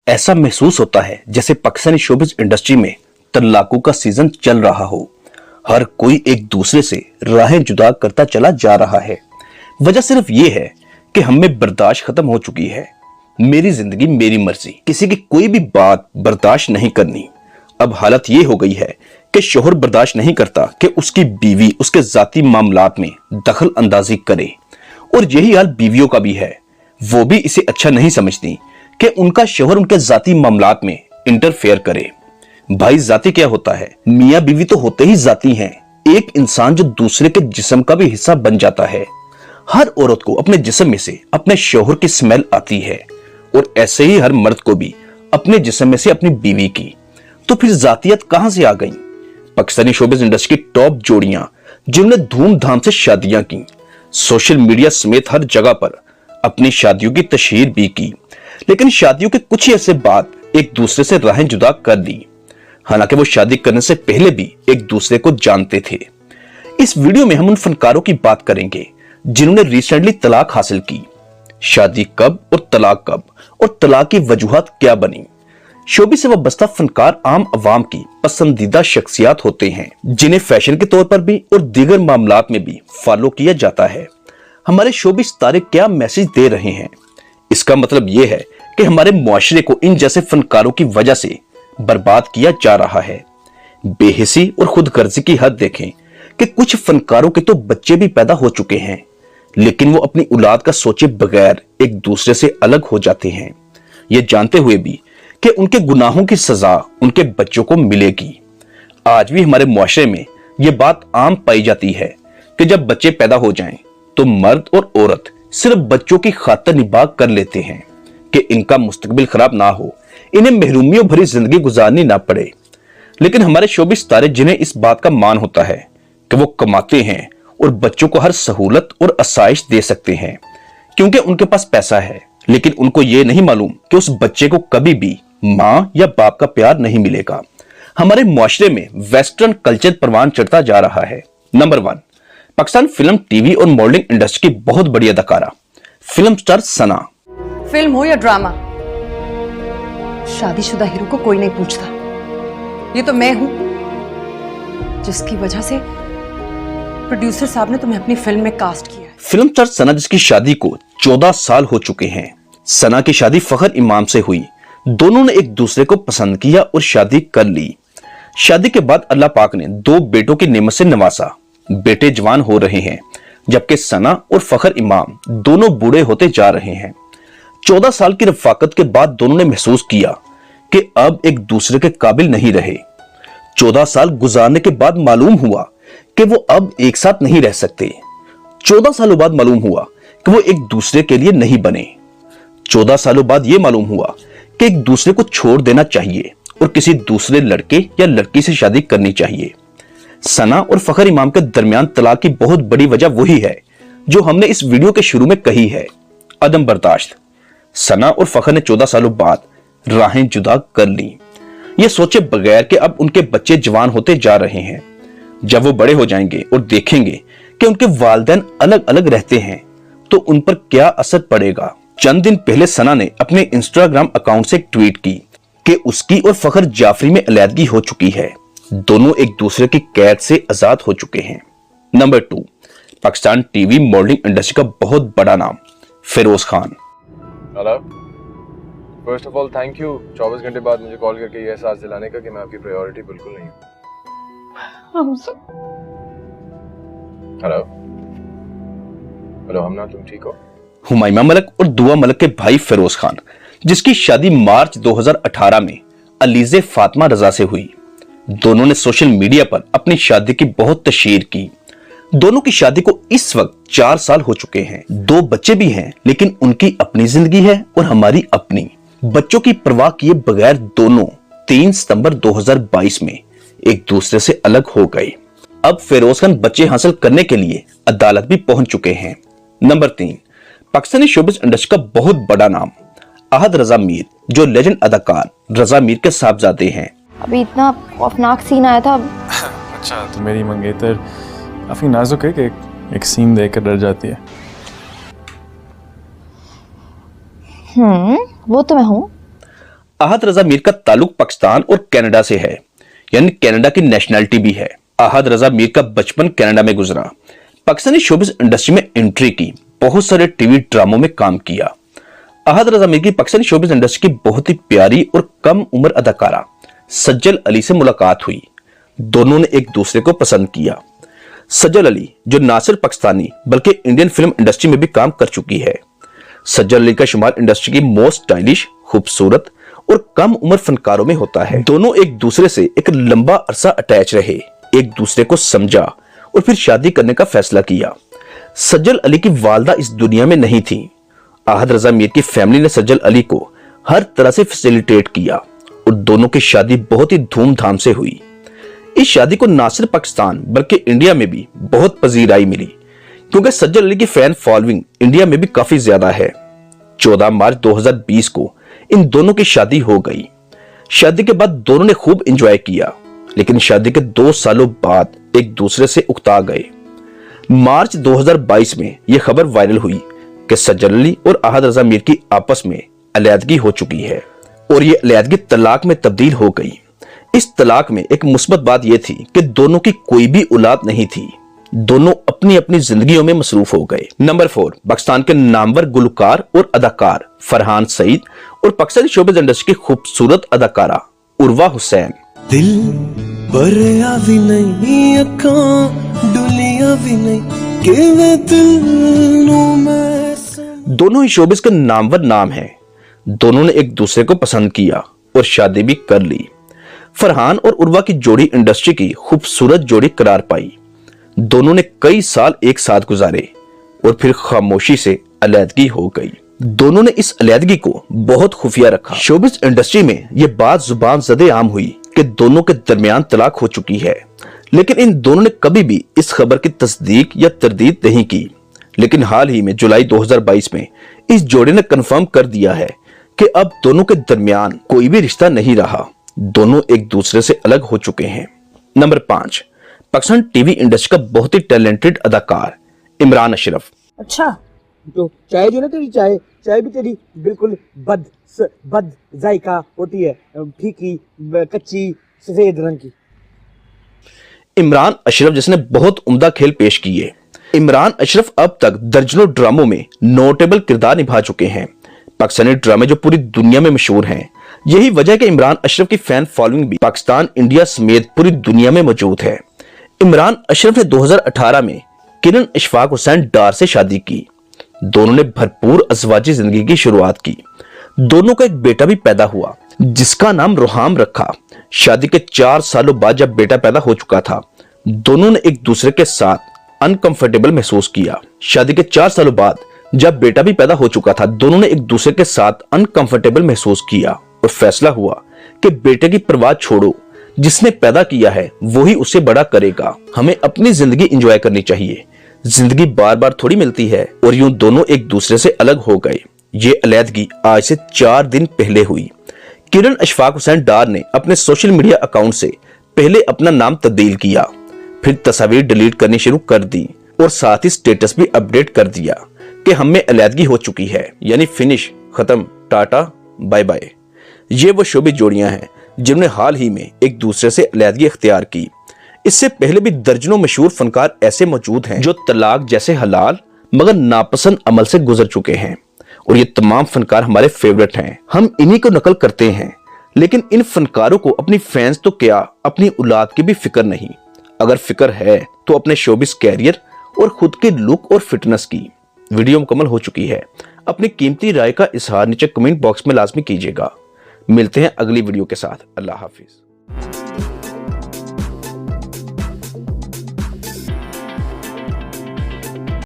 ऐसा महसूस होता है जैसे पाकिस्तानी शोबिज इंडस्ट्री में तलाकों का सीजन चल रहा हो। हर कोई एक दूसरे से राहें जुदा करता चला जा रहा है। वजह सिर्फ ये है कि हम में बर्दाश्त खत्म हो चुकी है। मेरी जिंदगी मेरी मर्जी, किसी की कोई भी बात बर्दाश्त नहीं करनी। अब हालत ये हो गई है कि शोहर बर्दाश्त नहीं करता कि उसकी बीवी उसके जाती मामलात में दखल अंदाजी करे, और यही हाल बीवियों का भी है। वो भी इसे अच्छा नहीं समझती कि उनका शोहर उनके जाती मामलात में इंटरफेयर करे। भाई जाती क्या होता है? मियाँ बीवी तो होते ही जाती हैं, एक इंसान जो दूसरे के जिस्म का भी हिस्सा बन जाता है। हर औरत को अपने जिस्म में से अपने शोहर की स्मेल आती है, और ऐसे ही हर मर्द को भी अपने जिस्म में से अपनी बीवी की। तो फिर जातियत कहां से आ गई? पाकिस्तानी शोबिज इंडस्ट्री की टॉप जोड़ियां जिन्होंने धूमधाम से शादियां की, सोशल मीडिया समेत हर जगह पर अपनी शादियों की तशहीर भी की, लेकिन शादियों के कुछ ही अरसे बाद एक दूसरे से राहें जुदा कर दी। हालांकि वो शादी करने से पहले भी एक दूसरे को जानते थे। इस वीडियो में हम उन फनकारों की बात करेंगे जिन्होंने रिसेंटली तलाक हासिल की। शादी कब और तलाक की वजूहात क्या बनी। शोबी से वाबस्ता फनकार आम अवाम की पसंदीदा शख्सियात होते हैं, जिन्हें फैशन के तौर पर भी और दीगर मामलात में भी फॉलो किया जाता है। हमारे शोबी सितारे क्या मैसेज दे रहे हैं? इसका मतलब यह है कि हमारे मुआशरे को इन जैसे फनकारों की वजह से बर्बाद किया जा रहा है। बेहिसी और खुदगर्जी की हद देखें कि कुछ फनकारों के तो बच्चे भी पैदा हो चुके हैं, लेकिन वो अपनी औलाद का सोचे बगैर एक दूसरे से अलग हो जाते हैं, ये जानते हुए भी कि उनके गुनाहों की सजा उनके बच्चों को मिलेगी। आज भी हमारे मुआशरे में यह बात आम पाई जाती है कि जब बच्चे पैदा हो जाएं तो मर्द और औरत सिर्फ बच्चों की खातिर निभाग कर लेते हैं कि इनका मुस्तकबिल खराब ना हो, इन्हें महरूमियों भरी जिंदगी गुजारनी ना पड़े। लेकिन हमारे शोबी सितारे जिन्हें इस बात का मान होता है कि वो कमाते हैं और बच्चों को हर सहूलत और आसाइश दे सकते हैं क्योंकि उनके पास पैसा है, लेकिन उनको ये नहीं मालूम कि उस बच्चे को कभी भी माँ या बाप का प्यार नहीं मिलेगा। हमारे मुआशरे में वेस्टर्न कल्चर परवान चढ़ता जा रहा है। नंबर 1, पाकिस्तान फिल्म, टीवी और मॉडलिंग इंडस्ट्री की बहुत बड़ी अदाकारा फिल्म स्टार सना। फिल्म हो या ड्रामा, शादीशुदा हीरो को कोई नहीं पूछता। ये तो मैं हूं जिसकी वजह से प्रोड्यूसर साहब ने तुम्हें अपनी फिल्म में कास्ट किया है। फिल्म स्टार सना, जिसकी शादी को 14 साल हो चुके हैं। सना की शादी फखर इमाम से हुई। दोनों ने एक दूसरे को पसंद किया और शादी कर ली। शादी के बाद अल्लाह पाक ने 2 बेटों की नेमत से नवाजा। बेटे जवान हो रहे हैं, जबकि सना और फखर इमाम दोनों बूढ़े होते जा रहे हैं। 14 साल की रफाकत के बाद दोनों ने महसूस किया कि अब एक दूसरे के काबिल नहीं रहे। 14 साल गुजारने के बाद मालूम हुआ कि वो अब एक साथ नहीं रह सकते। 14 सालों बाद मालूम हुआ कि वो एक दूसरे के लिए नहीं बने। 14 सालों बाद यह मालूम हुआ कि एक दूसरे को छोड़ देना चाहिए और किसी दूसरे लड़के या लड़की से शादी करनी चाहिए। सना और फखर इमाम के दरमियान तलाक की बहुत बड़ी वजह वही है जो हमने इस वीडियो के शुरू में कही है, अदम बर्दाश्त। सना और फखर ने 14 सालों बाद राहें जुदा कर ली, ये सोचे बगैर कि अब उनके बच्चे जवान होते जा रहे हैं। जब वो बड़े हो जाएंगे और देखेंगे कि उनके वालिदैन अलग अलग रहते हैं तो उन पर क्या असर पड़ेगा। चंद दिन पहले सना ने अपने इंस्टाग्राम अकाउंट से एक ट्वीट की कि उसकी और फखर जाफरी में अलैदगी हो चुकी है। दोनों एक दूसरे की कैद से आजाद हो चुके हैं। Number 2, Pakistan TV modelling industry का बहुत बड़ा नाम Feroze Khan. Hello, first of all thank you 24 घंटे बाद मुझे कॉल करके ये एहसास दिलाने का कि मैं आपकी प्रायोरिटी बिल्कुल नहीं हूँ। हेलो हमना, तुम ठीक हो? हुमायूं मलिक और दुआ मलिक के भाई फिरोज खान, जिसकी शादी मार्च 2018 में अलीज़े फातिमा रजा से हुई। दोनों ने सोशल मीडिया पर अपनी शादी की बहुत तशहीर की। दोनों की शादी को इस वक्त 4 साल हो चुके हैं। 2 बच्चे भी हैं, लेकिन उनकी अपनी जिंदगी है और हमारी अपनी। बच्चों की परवाह किए बगैर दोनों 3 सितंबर 2022 में एक दूसरे से अलग हो गए। अब फिरोज खान बच्चे हासिल करने के लिए अदालत भी पहुंच चुके हैं। नंबर 3, पाकिस्तानी शोबिज इंडस्ट्री का बहुत बड़ा नाम अहद रजा मीर, जो लेजेंड अदाकार रजा मीर के साहबजादे हैं। अभी इतना खौफनाक सीन आया था। अच्छा, तो मेरी मंगेतर काफी नाजुक है कि एक सीन देखकर डर जाती है। वो तो मैं हूँ। अहद रजा मीर का ताल्लुक पाकिस्तान और कनाडा से है, यानी कनाडा की नेशनैलिटी भी है। अहद रजा मीर का बचपन कनाडा में गुजरा। पाकिस्तानी शोबिस इंडस्ट्री में एंट्री की, बहुत सारे टीवी ड्रामों में काम किया। अहद रजा मीर की पाकिस्तानी शोबिस इंडस्ट्री की बहुत ही प्यारी और कम उम्र अदाकारा सज्जल अली से मुलाकात हुई। दोनों ने एक दूसरे को पसंद किया। सज्जल अली जो ना सिर्फ पाकिस्तानी बल्कि इंडियन फिल्म इंडस्ट्री में भी काम कर चुकी है। सज्जल अली का शुमार इंडस्ट्री की मोस्ट स्टाइलिश, खूबसूरत और कम उम्र फनकारों में होता है। दोनों एक दूसरे से एक लंबा अरसा अटैच रहे, एक दूसरे को समझा और फिर शादी करने का फैसला किया। सज्जल अली की वालदा इस दुनिया में नहीं थी। अहद रजा मीर की फैमिली ने सज्जल अली को हर तरह से फैसिलिटेट किया और दोनों की शादी बहुत ही धूमधाम से हुई। इस शादी को ना सिर्फ पाकिस्तान बल्कि इंडिया में भी बहुत पजीराई मिली, क्योंकि सज्जल अली की फैन फॉलोइंग इंडिया में भी काफी ज्यादा है। 14 मार्च 2020 को इन दोनों की शादी हो गई। शादी के बाद दोनों ने खूब एंजॉय किया, लेकिन शादी के 2 सालों बाद एक दूसरे से उकता गए। मार्च 2022 में यह खबर वायरल हुई कि सज्जल अली और अहद रजा मीर की आपस में अलैदगी हो चुकी है और ये अलैदगी तलाक में तब्दील हो गई। इस तलाक में एक मुस्बत बात यह थी कि दोनों की कोई भी औलाद नहीं थी। दोनों अपनी अपनी जिंदगियों में मसरूफ हो गए। नंबर 4, पाकिस्तान के नामवर गुलकार और अदाकार फरहान सईद और पाकिस्तानी शोबिस इंडस्ट्री की खूबसूरत अदाकारा उर्वा हुसैन। दिल भरिया भी नहीं, अखां डुलिया भी नहीं, किवें दिल नूं मैं दोनों ही शोबिस के नामवर नाम हैं। दोनों ने एक दूसरे को पसंद किया और शादी भी कर ली। फरहान और उर्वा की जोड़ी इंडस्ट्री की खूबसूरत जोड़ी करार पाई। दोनों ने कई साल एक साथ गुजारे और फिर खामोशी से अलैदगी हो गई। दोनों ने इस अलैदगी को बहुत खुफिया रखा। शोबिस इंडस्ट्री में यह बात जुबान ज़दे आम हुई कि दोनों के दरमियान तलाक हो चुकी है, लेकिन इन दोनों ने कभी भी इस खबर की तस्दीक या तरदीद नहीं की। लेकिन हाल ही में जुलाई 2022 में इस जोड़े ने कंफर्म कर दिया है कि अब दोनों के दरमियान कोई भी रिश्ता नहीं रहा। दोनों एक दूसरे से अलग हो चुके हैं। नंबर 5, पाकिस्तान टीवी इंडस्ट्री का बहुत ही टैलेंटेड अदाकार इमरान अशरफ। अच्छा, तो चाय जो ना तेरी चाय भी तेरी बिल्कुल बद जायका होती है, फीकी, कच्ची, सफेद रंग की। इमरान अशरफ जिसने बहुत उम्दा खेल पेश किए। इमरान अशरफ अब तक दर्जनों ड्रामों में नोटेबल किरदार निभा चुके हैं। पाकिस्तानी ड्रामे जो पूरी दुनिया में मशहूर हैं। यही वजह है कि इमरान अशरफ की फैन फॉलोइंग भी पाकिस्तान, इंडिया समेत पूरी दुनिया में मौजूद है। इमरान अशरफ ने 2018 में किरण इशफाक हुसैन डार से शादी की। दोनों ने भरपूर अज़वाजी जिंदगी की शुरुआत की। दोनों का एक बेटा भी पैदा हुआ जिसका नाम रोहाम रखा। शादी के 4 सालों बाद जब बेटा पैदा हो चुका था, दोनों ने एक दूसरे के साथ अनकंफर्टेबल महसूस किया। शादी के 4 सालों बाद जब बेटा भी पैदा हो चुका था, दोनों ने एक दूसरे के साथ अनकंफर्टेबल महसूस किया और फैसला हुआ कि बेटे की परवाह छोड़ो, जिसने पैदा किया है वही उसे बड़ा करेगा। हमें अपनी जिंदगी एंजॉय करनी चाहिए। जिंदगी बार बार थोड़ी मिलती है। और यूं दोनों एक दूसरे से अलग हो गए। ये अलैदगी आज से 4 दिन पहले हुई। किरण इशफाक हुसैन डार ने अपने सोशल मीडिया अकाउंट से पहले अपना नाम तब्दील किया, फिर तस्वीर डिलीट करनी शुरू कर दी और साथ ही स्टेटस भी अपडेट कर दिया कि हम में अलैदगी हो चुकी है, यानी फिनिश, खत्म, टाटा बाय बाय। ये वो शोबिस जोड़ियां हैं जिन्होंने हाल ही में एक दूसरे से अलैदगी इख्तियार की। इससे पहले भी दर्जनों मशहूर फनकार ऐसे मौजूद हैं जो तलाक जैसे हलाल मगर नापसंद अमल से गुजर चुके हैं और ये तमाम फनकार हमारे फेवरेट हैं। हम इन्हीं को नकल करते हैं, लेकिन इन फनकारों को अपनी फैंस तो क्या अपनी औलाद की भी फिक्र नहीं। अगर फिक्र है तो अपने शोबिस कैरियर और खुद के लुक और फिटनेस की। वीडियो मुकम्मल हो चुकी है। अपनी कीमती राय का इजहार नीचे कमेंट बॉक्स में लाजमी कीजिएगा। मिलते हैं अगली वीडियो के साथ। अल्लाह हाफिज।